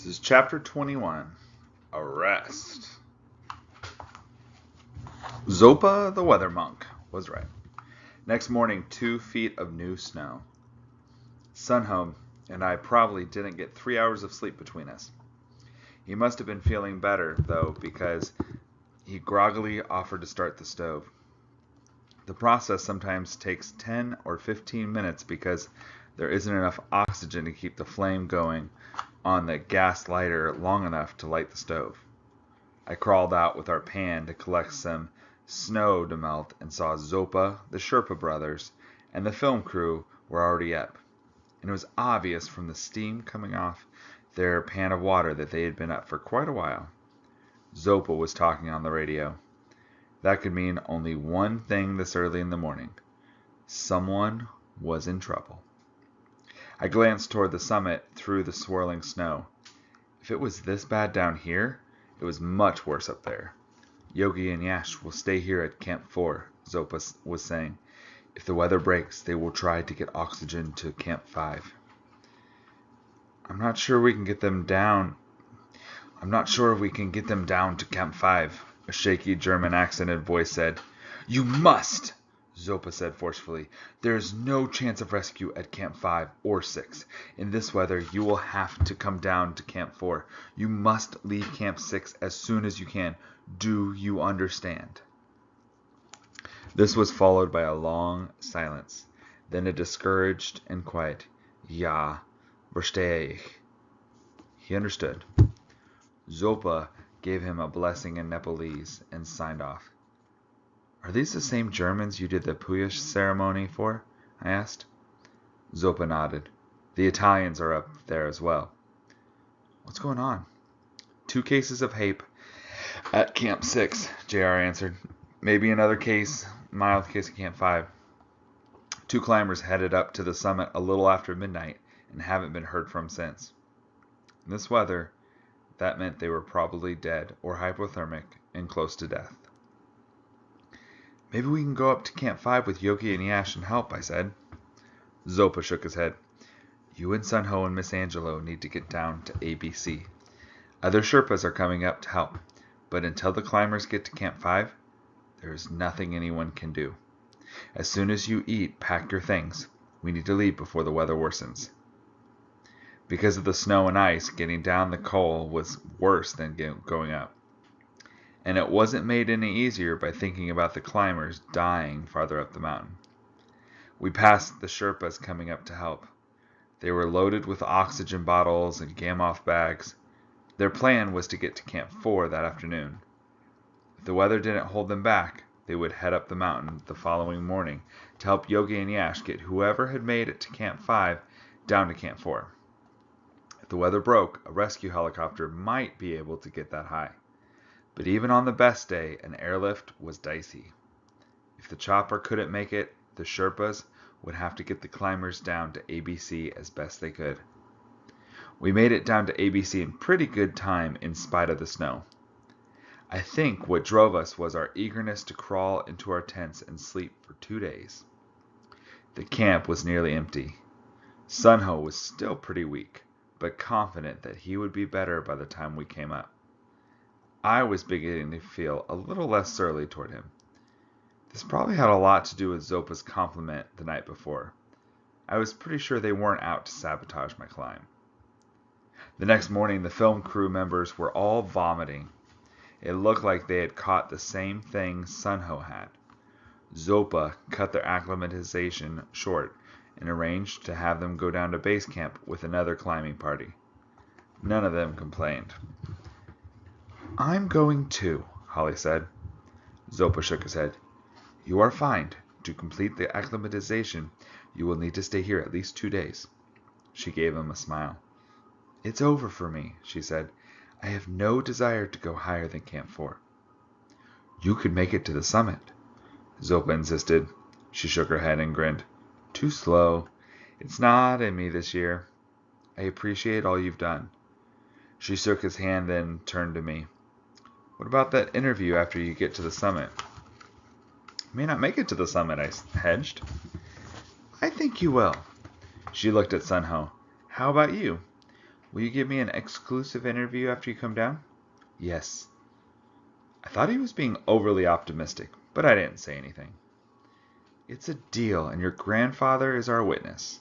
This is chapter 21, Arrest. Zopa the weather monk was right. Next morning, 2 feet of new snow. Sunhome and I probably didn't get 3 hours of sleep between us. He must have been feeling better, though, because he groggily offered to start the stove. The process sometimes takes 10 or 15 minutes because there isn't enough oxygen to keep the flame going on the gas lighter long enough to light the stove. I crawled out with our pan to collect some snow to melt and saw Zopa, the Sherpa brothers, and the film crew were already up. And it was obvious from the steam coming off their pan of water that they had been up for quite a while. Zopa was talking on the radio. That could mean only one thing this early in the morning. Someone was in trouble. I glanced toward the summit through the swirling snow. If it was this bad down here, it was much worse up there. Yogi and Yash will stay here at Camp 4, Zopa was saying. If the weather breaks, they will try to get oxygen to Camp 5. I'm not sure if we can get them down to Camp 5, a shaky German accented voice said. You must, Zopa said forcefully. There is no chance of rescue at Camp 5 or 6. In this weather, you will have to come down to Camp 4. You must leave Camp 6 as soon as you can. Do you understand? This was followed by a long silence, then a discouraged and quiet, Ja, verstehe ich. He understood. Zopa gave him a blessing in Nepalese and signed off. Are these the same Germans you did the Puya ceremony for? I asked. Zopa nodded. The Italians are up there as well. What's going on? 2 cases of HAPE at Camp 6, JR answered. Maybe another mild case at Camp 5. 2 climbers headed up to the summit a little after midnight and haven't been heard from since. In this weather, that meant they were probably dead or hypothermic and close to death. Maybe we can go up to Camp 5 with Yogi and Yash and help, I said. Zopa shook his head. You and Sunho and Miss Angelo need to get down to ABC. Other Sherpas are coming up to help, but until the climbers get to Camp 5, there is nothing anyone can do. As soon as you eat, pack your things. We need to leave before the weather worsens. Because of the snow and ice, getting down the col was worse than going up. And it wasn't made any easier by thinking about the climbers dying farther up the mountain. We passed the Sherpas coming up to help. They were loaded with oxygen bottles and Gamoth bags. Their plan was to get to Camp 4 that afternoon. If the weather didn't hold them back, they would head up the mountain the following morning to help Yogi and Yash get whoever had made it to Camp 5 down to Camp 4. If the weather broke, a rescue helicopter might be able to get that high. But even on the best day, an airlift was dicey. If the chopper couldn't make it, the Sherpas would have to get the climbers down to ABC as best they could. We made it down to ABC in pretty good time in spite of the snow. I think what drove us was our eagerness to crawl into our tents and sleep for 2 days. The camp was nearly empty. Sunho was still pretty weak, but confident that he would be better by the time we came up. I was beginning to feel a little less surly toward him. This probably had a lot to do with Zopa's compliment the night before. I was pretty sure they weren't out to sabotage my climb. The next morning, the film crew members were all vomiting. It looked like they had caught the same thing Sunho had. Zopa cut their acclimatization short and arranged to have them go down to base camp with another climbing party. None of them complained. I'm going too, Holly said. Zopa shook his head. You are fine. To complete the acclimatization, you will need to stay here at least 2 days. She gave him a smile. It's over for me, she said. I have no desire to go higher than Camp 4. You could make it to the summit, Zopa insisted. She shook her head and grinned. Too slow. It's not in me this year. I appreciate all you've done. She shook his hand, then turned to me. What about that interview after you get to the summit? You may not make it to the summit, I hedged. I think you will. She looked at Sunho. How about you? Will you give me an exclusive interview after you come down? Yes. I thought he was being overly optimistic, but I didn't say anything. It's a deal, and your grandfather is our witness,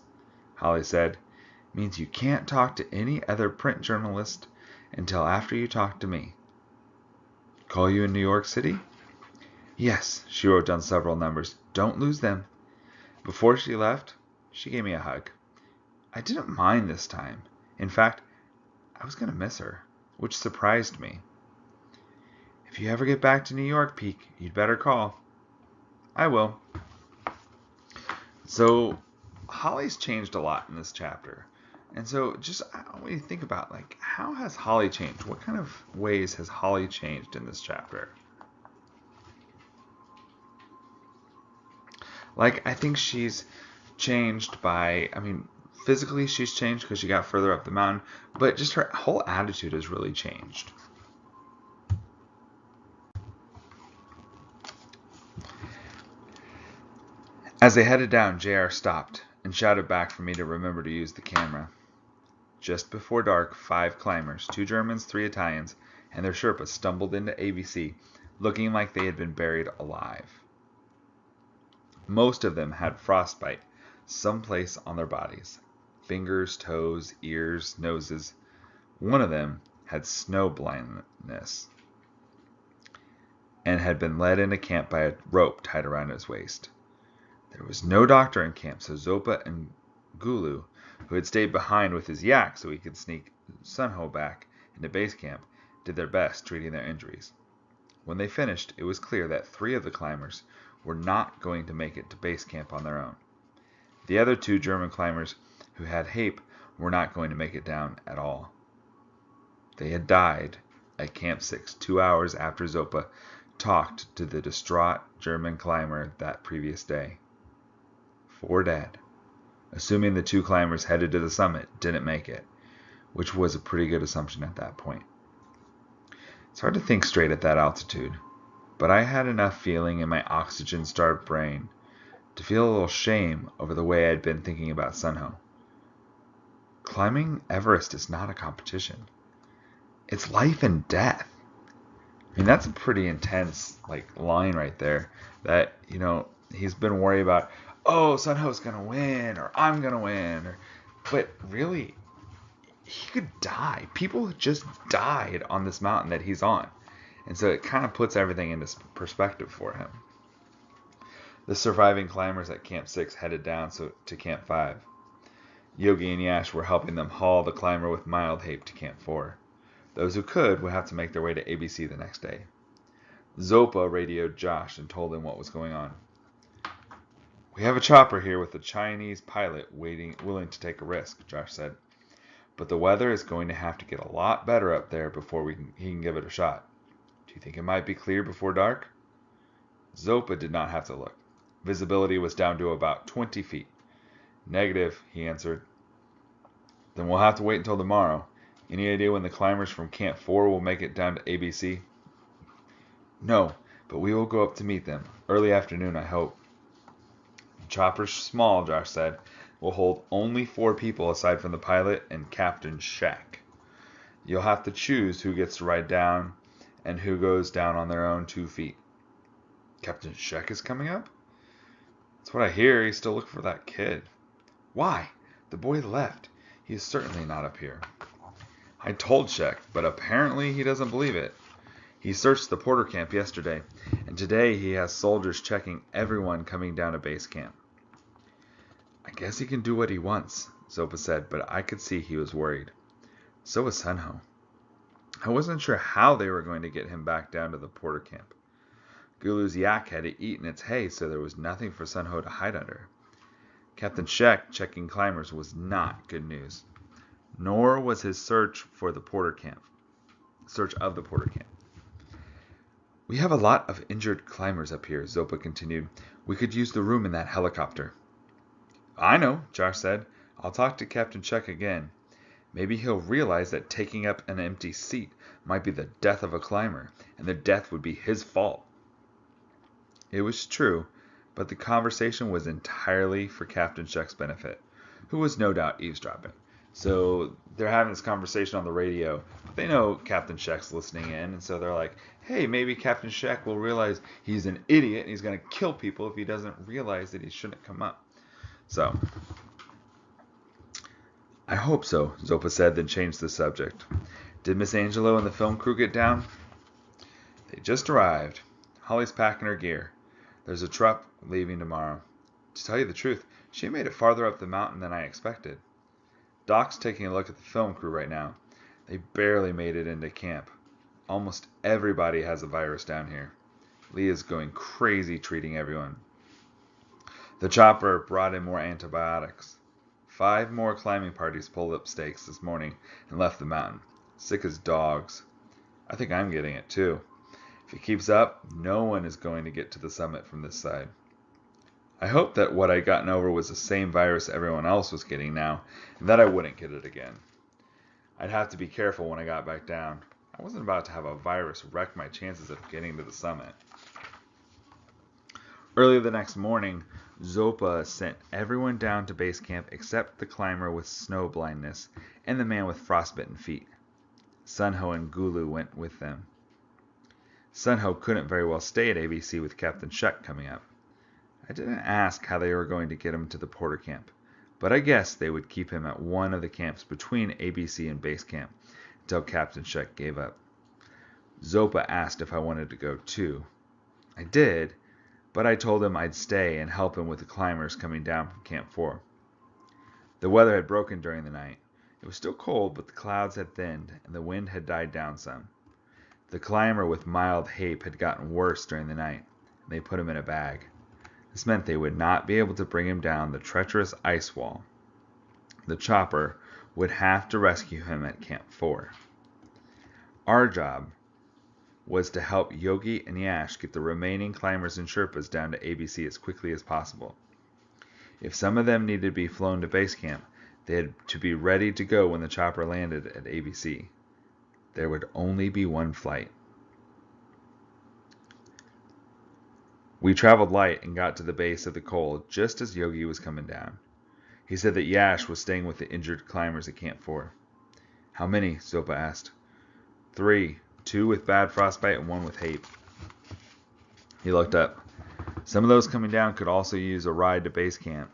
Holly said. It means you can't talk to any other print journalist until after you talk to me. Call you in New York City? Yes, she wrote down several numbers. Don't lose them. Before she left, she gave me a hug. I didn't mind this time. In fact, I was going to miss her, which surprised me. If you ever get back to New York, Peek, you'd better call. I will. So, Holly's changed a lot in this chapter. And so, just I want you to think about, like, how has Holly changed? What kind of ways has Holly changed in this chapter? Like, I think she's changed by, physically she's changed because she got further up the mountain, but just her whole attitude has really changed. As they headed down, JR stopped and shouted back for me to remember to use the camera. Just before dark, 5 climbers, 2 Germans, 3 Italians, and their Sherpas stumbled into ABC, looking like they had been buried alive. Most of them had frostbite someplace on their bodies. Fingers, toes, ears, noses. One of them had snow blindness and had been led into camp by a rope tied around his waist. There was no doctor in camp, so Zopa and Gulu, who had stayed behind with his yak so he could sneak Sunho back into base camp, did their best treating their injuries. When they finished, it was clear that 3 of the climbers were not going to make it to base camp on their own. The other 2 German climbers who had HAPE were not going to make it down at all. They had died at Camp 6 2 hours after Zopa talked to the distraught German climber that previous day. 4 dead, assuming the 2 climbers headed to the summit didn't make it, which was a pretty good assumption at that point. It's hard to think straight at that altitude, but I had enough feeling in my oxygen-starved brain to feel a little shame over the way I'd been thinking about Sunho. Climbing Everest is not a competition. It's life and death. That's a pretty intense line right there. That, he's been worried about, oh, Sunho's gonna win, or I'm gonna win, but really, he could die. People just died on this mountain that he's on. And so it kind of puts everything into perspective for him. The surviving climbers at Camp 6 headed down to Camp 5. Yogi and Yash were helping them haul the climber with mild HAPE to Camp 4. Those who could would have to make their way to ABC the next day. Zopa radioed Josh and told him what was going on. We have a chopper here with a Chinese pilot willing to take a risk, Josh said. But the weather is going to have to get a lot better up there before he can give it a shot. Do you think it might be clear before dark? Zopa did not have to look. Visibility was down to about 20 feet. Negative, he answered. Then we'll have to wait until tomorrow. Any idea when the climbers from Camp 4 will make it down to ABC? No, but we will go up to meet them. Early afternoon, I hope. The chopper's small, Josh said. Will hold only 4 people aside from the pilot and Captain Shek. You'll have to choose who gets to ride down and who goes down on their own 2 feet. Captain Shek is coming up? That's what I hear. He's still looking for that kid. Why? The boy left. He is certainly not up here. I told Shek, but apparently he doesn't believe it. He searched the Porter camp yesterday, and today he has soldiers checking everyone coming down to base camp. I guess he can do what he wants, Zopa said, but I could see he was worried. So was Sunho. I wasn't sure how they were going to get him back down to the Porter camp. Gulu's yak had eaten its hay, so there was nothing for Sunho to hide under. Captain Shek checking climbers was not good news. Nor was his search of the Porter camp. We have a lot of injured climbers up here, Zopa continued. We could use the room in that helicopter. I know, Josh said. I'll talk to Captain Shek again. Maybe he'll realize that taking up an empty seat might be the death of a climber, and the death would be his fault. It was true, but the conversation was entirely for Captain Shek's benefit, who was no doubt eavesdropping. So they're having this conversation on the radio. They know Captain Shek's listening in, and so they're like, hey, maybe Captain Shek will realize he's an idiot and he's going to kill people if he doesn't realize that he shouldn't come up. So, I hope so, Zopa said, then changed the subject. Did Miss Angelo and the film crew get down? They just arrived. Holly's packing her gear. There's a truck leaving tomorrow. To tell you the truth, she made it farther up the mountain than I expected. Doc's taking a look at the film crew right now. They barely made it into camp. Almost everybody has a virus down here. Leah's going crazy treating everyone. The chopper brought in more antibiotics. 5 more climbing parties pulled up stakes this morning and left the mountain, sick as dogs. I think I'm getting it too. If it keeps up, no one is going to get to the summit from this side. I hope that what I'd gotten over was the same virus everyone else was getting now, and that I wouldn't get it again. I'd have to be careful when I got back down. I wasn't about to have a virus wreck my chances of getting to the summit. Early the next morning, Zopa sent everyone down to base camp except the climber with snow blindness and the man with frostbitten feet. Sunho and Gulu went with them. Sunho couldn't very well stay at ABC with Captain Shek coming up. I didn't ask how they were going to get him to the Porter camp, but I guessed they would keep him at one of the camps between ABC and base camp until Captain Shek gave up. Zopa asked if I wanted to go too. I did, but I told him I'd stay and help him with the climbers coming down from Camp 4. The weather had broken during the night. It was still cold, but the clouds had thinned and the wind had died down some. The climber with mild hape had gotten worse during the night, and they put him in a bag. This meant they would not be able to bring him down the treacherous ice wall. The chopper would have to rescue him at Camp 4. Our job was to help Yogi and Yash get the remaining climbers and Sherpas down to ABC as quickly as possible. If some of them needed to be flown to base camp, they had to be ready to go when the chopper landed at ABC. There would only be one flight. We traveled light and got to the base of the col just as Yogi was coming down. He said that Yash was staying with the injured climbers at Camp 4. How many? Zopa asked. 3, 2 with bad frostbite and 1 with hape. He looked up. Some of those coming down could also use a ride to base camp.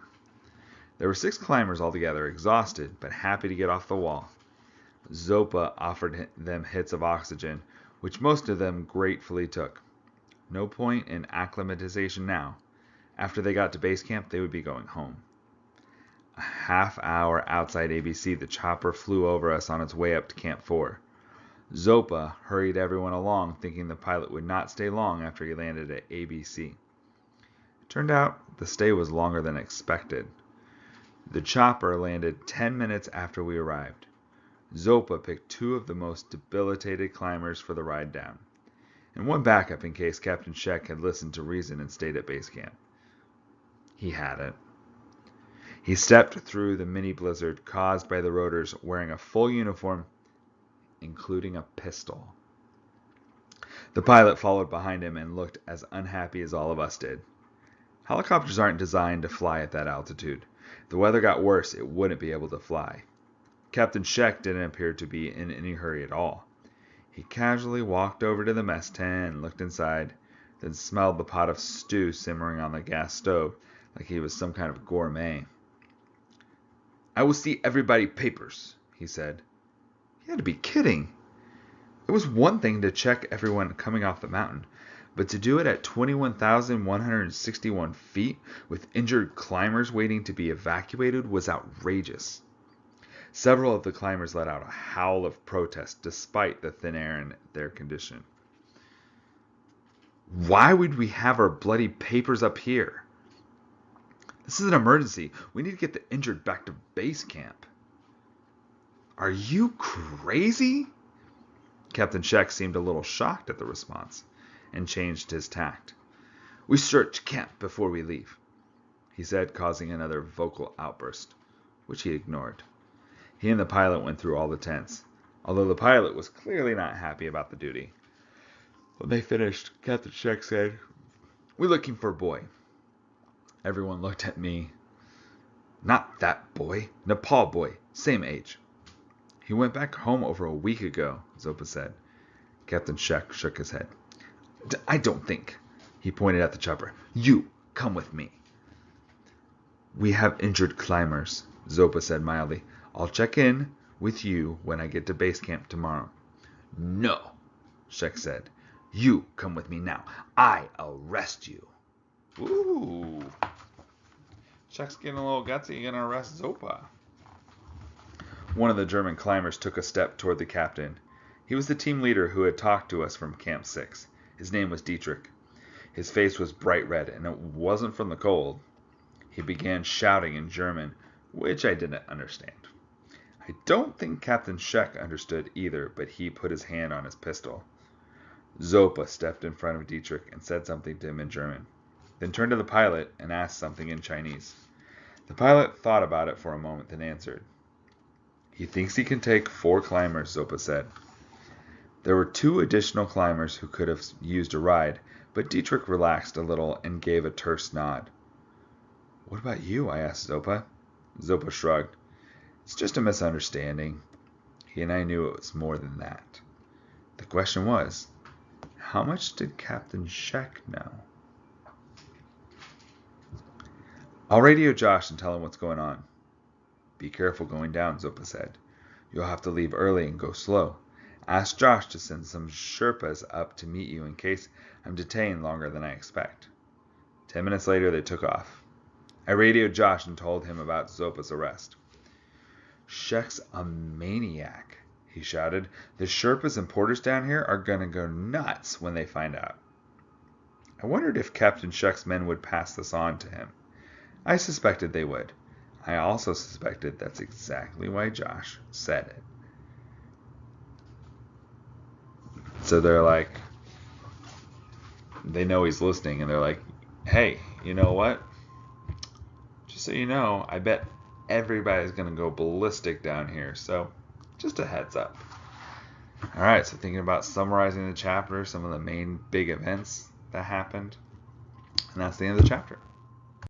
There were 6 climbers altogether, exhausted but happy to get off the wall. Zopa offered them hits of oxygen, which most of them gratefully took. No point in acclimatization now. After they got to base camp, they would be going home. A half hour outside ABC, the chopper flew over us on its way up to Camp 4. Zopa hurried everyone along, thinking the pilot would not stay long after he landed at ABC. It turned out the stay was longer than expected. The chopper landed 10 minutes after we arrived. Zopa picked 2 of the most debilitated climbers for the ride down, and 1 backup in case Captain Shek had listened to reason and stayed at base camp. He hadn't. He stepped through the mini blizzard caused by the rotors wearing a full uniform, including a pistol. The pilot followed behind him and looked as unhappy as all of us did. Helicopters aren't designed to fly at that altitude. If the weather got worse, it wouldn't be able to fly. Captain Shek didn't appear to be in any hurry at all. He casually walked over to the mess tent and looked inside, then smelled the pot of stew simmering on the gas stove like he was some kind of gourmet. "I will see everybody papers," he said. He had to be kidding. It was one thing to check everyone coming off the mountain, but to do it at 21,161 feet with injured climbers waiting to be evacuated was outrageous. Several of the climbers let out a howl of protest despite the thin air and their condition. "Why would we have our bloody papers up here? This is an emergency. We need to get the injured back to base camp." "Are you crazy?" Captain Shek seemed a little shocked at the response and changed his tact. "We search camp before we leave," he said, causing another vocal outburst, which he ignored. He and the pilot went through all the tents, although the pilot was clearly not happy about the duty. When they finished, Captain Shek said, "We're looking for a boy." Everyone looked at me. "Not that boy. Nepal boy. Same age. He went back home over a week ago, Zopa said. Captain Shek shook his head. I don't think. He pointed at the chopper. You, come with me. We have injured climbers, Zopa said mildly. I'll check in with you when I get to base camp tomorrow. No, Shek said. You come with me now. I arrest you. Ooh. Shek's getting a little gutsy. You're gonna arrest Zopa. One of the German climbers took a step toward the captain. He was the team leader who had talked to us from Camp 6. His name was Dietrich. His face was bright red, and it wasn't from the cold. He began shouting in German, which I didn't understand. I don't think Captain Shek understood either, but he put his hand on his pistol. Zopa stepped in front of Dietrich and said something to him in German, then turned to the pilot and asked something in Chinese. The pilot thought about it for a moment, then answered. He thinks he can take 4 climbers, Zopa said. There were 2 additional climbers who could have used a ride, but Dietrich relaxed a little and gave a terse nod. What about you? I asked Zopa. Zopa shrugged. It's just a misunderstanding. He and I knew it was more than that. The question was, how much did Captain Shek know? I'll radio Josh and tell him what's going on. Be careful going down, Zopa said. You'll have to leave early and go slow. Ask Josh to send some Sherpas up to meet you in case I'm detained longer than I expect. 10 minutes later, they took off. I radioed Josh and told him about Zopa's arrest. Shek's a maniac, he shouted. The Sherpas and porters down here are going to go nuts when they find out. I wondered if Captain Shek's men would pass this on to him. I suspected they would. I also suspected that's exactly why Josh said it. So they're like, they know he's listening, and they're like, hey, you know what? Just so you know, I bet everybody's going to go ballistic down here. So just a heads up. All right, so thinking about summarizing the chapter, some of the main big events that happened. And that's the end of the chapter.